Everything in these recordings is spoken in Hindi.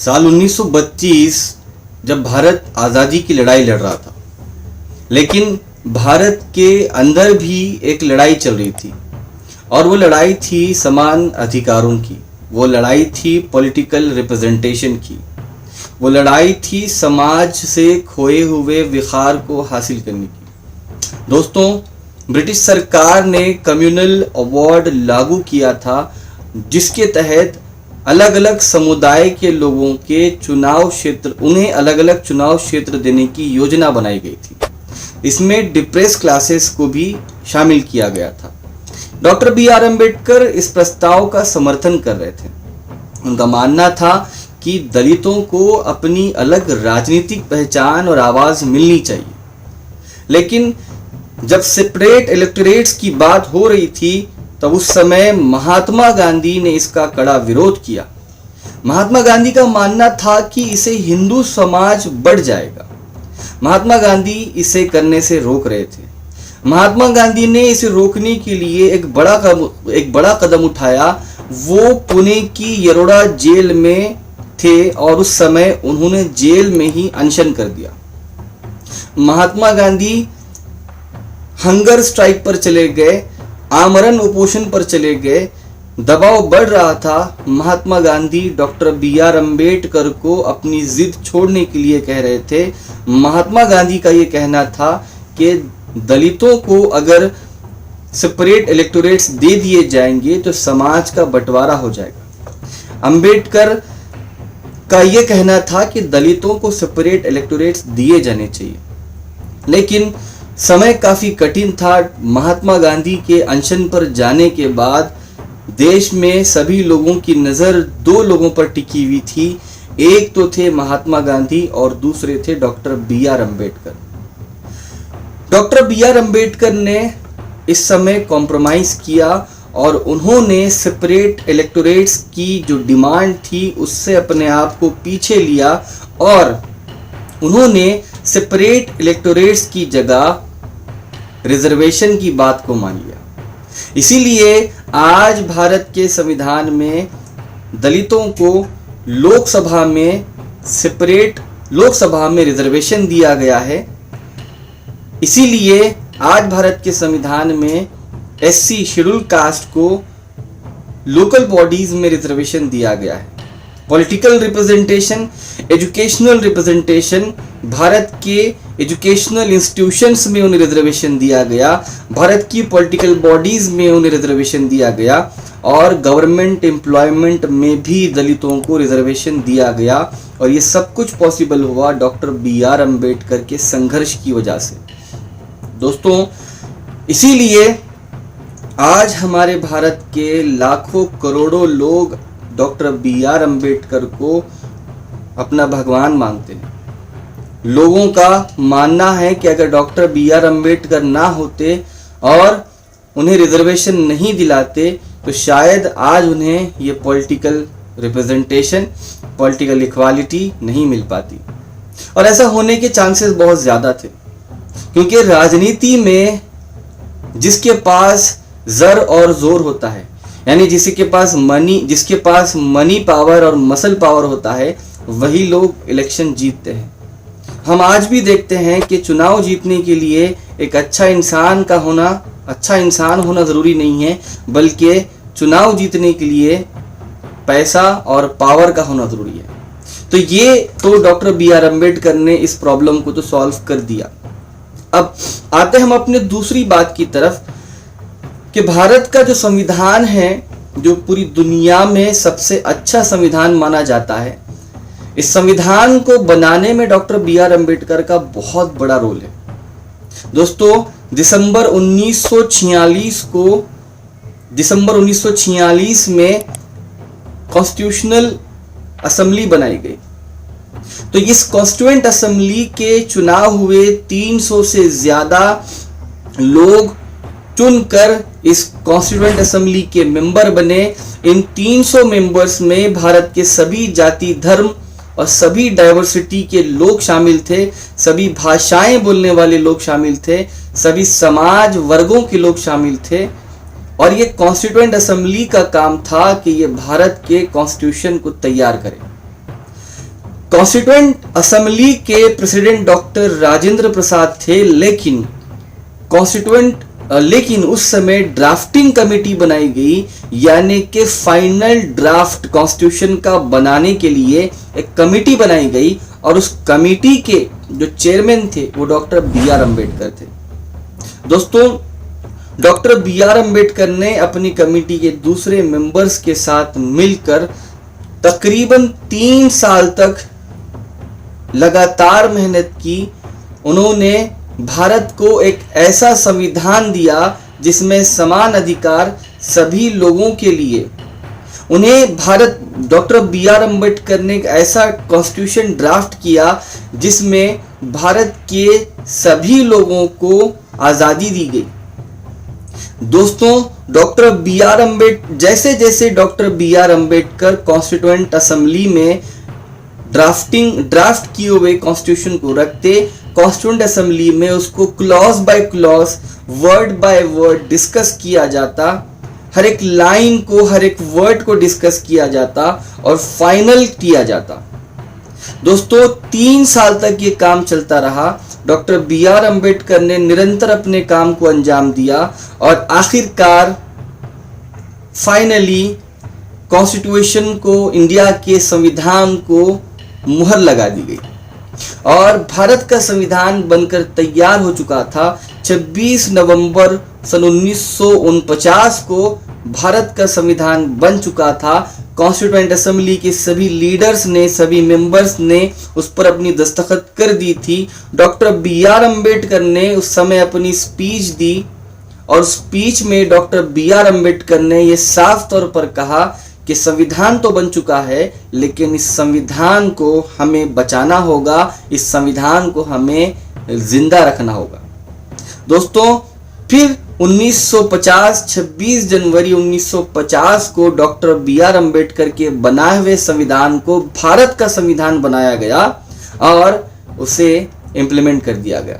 साल 1932 जब भारत आज़ादी की लड़ाई लड़ रहा था, लेकिन भारत के अंदर भी एक लड़ाई चल रही थी और वो लड़ाई थी समान अधिकारों की। वो लड़ाई थी पॉलिटिकल रिप्रेजेंटेशन की। वो लड़ाई थी समाज से खोए हुए विकार को हासिल करने की। दोस्तों, ब्रिटिश सरकार ने कम्युनल अवार्ड लागू किया था, जिसके तहत अलग अलग समुदाय के लोगों के चुनाव क्षेत्र उन्हें अलग अलग चुनाव क्षेत्र देने की योजना बनाई गई थी। इसमें डिप्रेस क्लासेस को भी शामिल किया गया था। डॉक्टर बी आर अम्बेडकर इस प्रस्ताव का समर्थन कर रहे थे। उनका मानना था कि दलितों को अपनी अलग राजनीतिक पहचान और आवाज मिलनी चाहिए। लेकिन जब सेपरेट इलेक्टोरेट्स की बात हो रही थी, तब उस समय महात्मा गांधी ने इसका कड़ा विरोध किया। महात्मा गांधी का मानना था कि इसे हिंदू समाज बढ़ जाएगा। महात्मा गांधी इसे करने से रोक रहे थे। महात्मा गांधी ने इसे रोकने के लिए एक बड़ा कदम उठाया। वो पुणे की यरोड़ा जेल में थे और उस समय उन्होंने जेल में ही अनशन कर दिया। महात्मा गांधी हंगर स्ट्राइक पर चले गए, आमरण उपोषण पर चले गए। दबाव बढ़ रहा था। Mahatma Gandhi doctor B R Ambedkar को अपनी जिद छोड़ने के लिए कह रहे थे। महात्मा गांधी का ये कहना था कि दलितों को अगर सेपरेट इलेक्टोरेट्स दे दिए जाएंगे तो समाज का बंटवारा हो जाएगा। अम्बेडकर का ये कहना था कि दलितों को सेपरेट इलेक्टोरेट्स दिए जाने चाहिए। लेकिन समय काफी कठिन था। महात्मा गांधी के अनशन पर जाने के बाद देश में सभी लोगों की नज़र दो लोगों पर टिकी हुई थी। एक तो थे महात्मा गांधी और दूसरे थे doctor B R Ambedkar. Doctor B R Ambedkar ने इस समय कॉम्प्रोमाइज किया और उन्होंने सेपरेट इलेक्टोरेट्स की जो डिमांड थी उससे अपने आप को पीछे लिया और उन्होंने सेपरेट इलेक्टोरेट्स की जगह रिजर्वेशन की बात को मान लिया। इसीलिए आज भारत के संविधान में दलितों को लोकसभा में रिजर्वेशन दिया गया है। इसीलिए आज भारत के संविधान में एससी शेड्यूल कास्ट को लोकल बॉडीज में रिजर्वेशन दिया गया है। Political representation, educational representation, Bharat के एजुकेशनल इंस्टीट्यूशंस में उन्हें रिजर्वेशन दिया गया। भारत की पॉलिटिकल बॉडीज में उन्हें रिजर्वेशन दिया गया और गवर्नमेंट एम्प्लॉयमेंट में भी दलितों को रिजर्वेशन दिया गया। और ये सब कुछ पॉसिबल हुआ डॉक्टर बी आर अम्बेडकर के संघर्ष की वजह से। दोस्तों, इसीलिए आज हमारे भारत के लाखों करोड़ों लोग डॉक्टर बी आर अम्बेडकर को अपना भगवान मानते हैं। लोगों का मानना है कि अगर डॉक्टर बी आर अम्बेडकर ना होते और उन्हें रिजर्वेशन नहीं दिलाते तो शायद आज उन्हें ये पॉलिटिकल रिप्रेजेंटेशन, पॉलिटिकल इक्वालिटी नहीं मिल पाती। और ऐसा होने के चांसेस बहुत ज़्यादा थे, क्योंकि राजनीति में जिसके पास जर और जोर होता है, यानी जिसके पास मनी पावर और मसल पावर होता है, वही लोग इलेक्शन जीतते हैं। हम आज भी देखते हैं कि चुनाव जीतने के लिए एक अच्छा इंसान होना ज़रूरी नहीं है, बल्कि चुनाव जीतने के लिए पैसा और पावर का होना ज़रूरी है। तो डॉक्टर बी आर अम्बेडकर ने इस प्रॉब्लम को तो सॉल्व कर दिया। अब आते हम अपने दूसरी बात की तरफ कि भारत का जो संविधान है, जो पूरी दुनिया में सबसे अच्छा संविधान माना जाता है, इस संविधान को बनाने में डॉक्टर बी आर अम्बेडकर का बहुत बड़ा रोल है। दोस्तों, दिसंबर 1946 में कॉन्स्टिट्यूशनल असेंबली बनाई गई। तो इस कॉन्स्टिट्यूएंट असेंबली के चुनाव हुए। 300 से ज्यादा लोग चुनकर इस कॉन्स्टिट्यूएंट असेंबली के मेंबर बने। इन 300 मेंबर्स में भारत के सभी जाति, धर्म और सभी डाइवर्सिटी के लोग शामिल थे। सभी भाषाएं बोलने वाले लोग शामिल थे। सभी समाज वर्गों के लोग शामिल थे। और ये कॉन्स्टिट्यूएंट असेंबली का काम था कि ये भारत के कॉन्स्टिट्यूशन को तैयार करे। कॉन्स्टिट्यूएंट असेंबली के प्रेसिडेंट डॉक्टर राजेंद्र प्रसाद थे, लेकिन उस समय ड्राफ्टिंग कमेटी बनाई गई, यानी कि फाइनल ड्राफ्ट कॉन्स्टिट्यूशन का बनाने के लिए एक कमेटी बनाई गई और उस कमेटी के जो चेयरमैन थे वो डॉक्टर बी आर अम्बेडकर थे। दोस्तों, डॉक्टर बी आर अम्बेडकर ने अपनी कमेटी के दूसरे मेंबर्स के साथ मिलकर तकरीबन 3 साल तक लगातार मेहनत की। उन्होंने भारत को एक ऐसा संविधान दिया जिसमें समान अधिकार सभी लोगों के लिए। डॉक्टर बी आर अम्बेडकर ने एक ऐसा कॉन्स्टिट्यूशन ड्राफ्ट किया जिसमें भारत के सभी लोगों को आज़ादी दी गई। दोस्तों, जैसे doctor B R Ambedkar constituent assembly में ड्राफ्ट किए हुए कॉन्स्टिट्यूशन को रखते, कॉन्स्टिट्यूएंट असेंबली में उसको clause by clause, word by word discuss किया जाता, हर एक लाइन को, हर एक वर्ड को डिस्कस किया जाता और फाइनल किया जाता। दोस्तों, 3 साल तक ये काम चलता रहा। डॉक्टर बी आर अम्बेडकर ने निरंतर अपने काम को अंजाम दिया और आखिरकार फाइनली कॉन्स्टिट्यूशन को, इंडिया के संविधान को मुहर लगा दी गई और भारत का संविधान बनकर तैयार हो चुका था। 26 नवंबर सन 1949 को भारत का संविधान बन चुका था। कॉन्स्टिट्यूएंट असेंबली के सभी लीडर्स ने, सभी मेंबर्स ने उस पर अपनी दस्तखत कर दी थी। डॉक्टर बी आर अम्बेडकर ने उस समय अपनी स्पीच दी और स्पीच में डॉक्टर बी आर अम्बेडकर ने यह साफ तौर पर कहा कि संविधान तो बन चुका है, लेकिन इस संविधान को हमें बचाना होगा, इस संविधान को हमें जिंदा रखना होगा। दोस्तों, फिर 26 जनवरी 1950 को डॉक्टर बी आर अम्बेडकर के बनाए हुए संविधान को भारत का संविधान बनाया गया और उसे इम्प्लीमेंट कर दिया गया।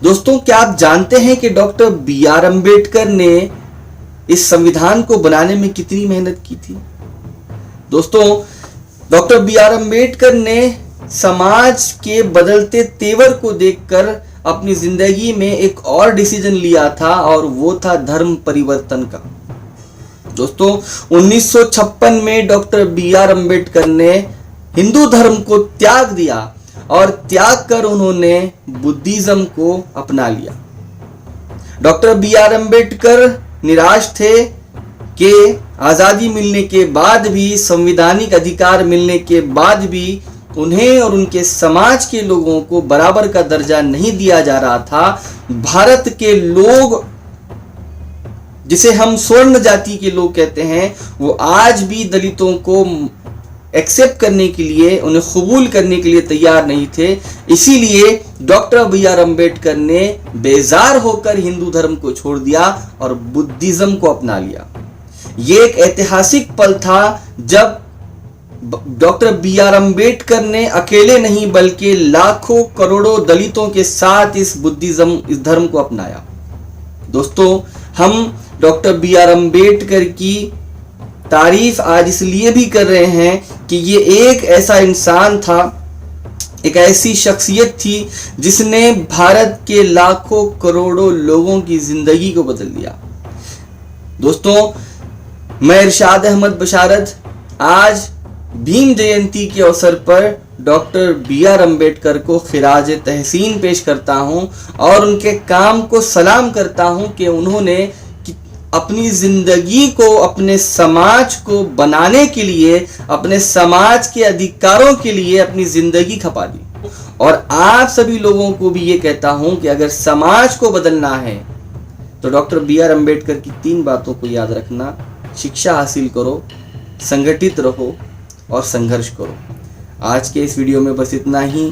दोस्तों, क्या आप जानते हैं कि डॉक्टर बी आर अम्बेडकर ने इस संविधान को बनाने में कितनी मेहनत की थी? दोस्तों, डॉक्टर बी आर अम्बेडकर ने समाज के बदलते तेवर को देखकर अपनी जिंदगी में एक और डिसीजन लिया था और वो था धर्म परिवर्तन का। दोस्तों, 1956 में डॉक्टर बी आर अम्बेडकर ने हिंदू धर्म को त्याग दिया और त्याग कर उन्होंने बुद्धिज्म को अपना लिया। डॉक्टर बी आर अम्बेडकर निराश थे कि आज़ादी मिलने के बाद भी, संवैधानिक अधिकार मिलने के बाद भी उन्हें और उनके समाज के लोगों को बराबर का दर्जा नहीं दिया जा रहा था। भारत के लोग, जिसे हम स्वर्ण जाति के लोग कहते हैं, वो आज भी दलितों को एक्सेप्ट करने के लिए, उन्हें कबूल करने के लिए तैयार नहीं थे। इसीलिए डॉक्टर बी आर अम्बेडकर ने बेजार होकर हिंदू धर्म को छोड़ दिया और बुद्धिज्म को अपना लिया। ये एक ऐतिहासिक पल था जब डॉक्टर बी आर अम्बेडकर ने अकेले नहीं बल्कि लाखों करोड़ों दलितों के साथ इस धर्म को अपनाया। दोस्तों, हम डॉक्टर बी आर अम्बेडकर की तारीफ आज इसलिए भी कर रहे हैं कि ये एक ऐसा इंसान था, एक ऐसी शख्सियत थी जिसने भारत के लाखों करोड़ों लोगों की जिंदगी को बदल दिया। दोस्तों, मैं इरशाद अहमद बशारत आज भीम जयंती के अवसर पर डॉक्टर बी आर अम्बेडकर को खिराज तहसीन पेश करता हूं और उनके काम को सलाम करता हूं कि उन्होंने अपनी जिंदगी को अपने समाज को बनाने के लिए, अपने समाज के अधिकारों के लिए अपनी जिंदगी खपा दी। और आप सभी लोगों को भी ये कहता हूं कि अगर समाज को बदलना है तो डॉक्टर बी आर अम्बेडकर की 3 बातों को याद रखना। शिक्षा हासिल करो, संगठित रहो और संघर्ष करो। आज के इस वीडियो में बस इतना ही।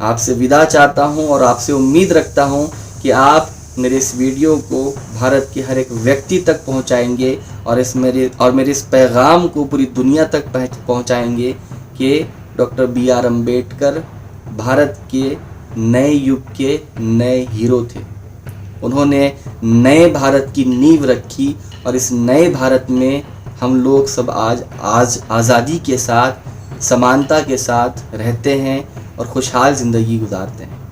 आपसे विदा चाहता हूं और आपसे उम्मीद रखता हूं कि आप मेरे इस वीडियो को भारत के हर एक व्यक्ति तक पहुंचाएंगे और मेरे इस पैगाम को पूरी दुनिया तक पहुंचाएंगे कि doctor B R Ambedkar Bharat के नए युग के नए हीरो थे। उन्होंने नए भारत की नींव रखी और इस नए भारत में हम लोग सब आज आज़ादी के साथ समानता के साथ रहते हैं और खुशहाल ज़िंदगी गुजारते हैं।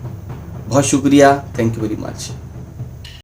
बहुत शुक्रिया, थैंक यू वेरी मच।